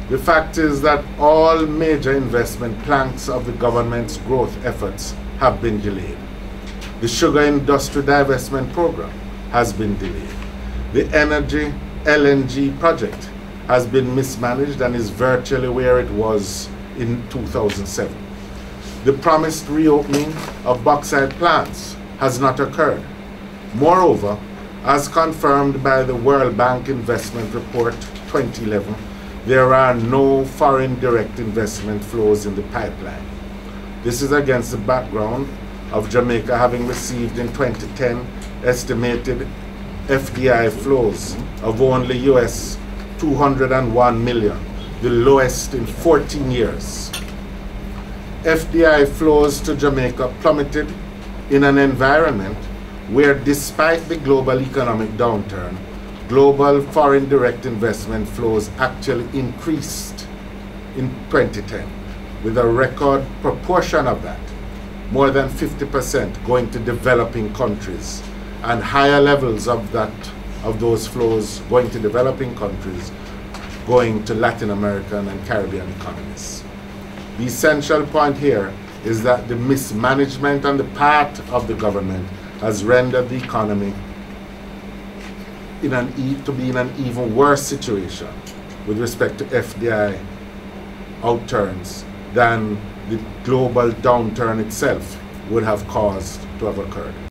The fact is that all major investment planks of the government's growth efforts have been delayed. The sugar industry divestment program has been delayed. The energy LNG project has been mismanaged and is virtually where it was in 2007. The promised reopening of bauxite plants has not occurred. Moreover, as confirmed by the World Bank Investment Report 2011, there are no foreign direct investment flows in the pipeline. This is against the background of Jamaica having received in 2010 estimated FDI flows of only US 201 million, the lowest in 14 years. FDI flows to Jamaica plummeted in an environment where, despite the global economic downturn, global foreign direct investment flows actually increased in 2010, with a record proportion of that, more than 50%, going to developing countries, and higher levels of those flows going to developing countries, going to Latin American and Caribbean economies. The essential point here is that the mismanagement on the part of the government has rendered the economy to be in an even worse situation with respect to FDI outturns than the global downturn itself would have caused to have occurred.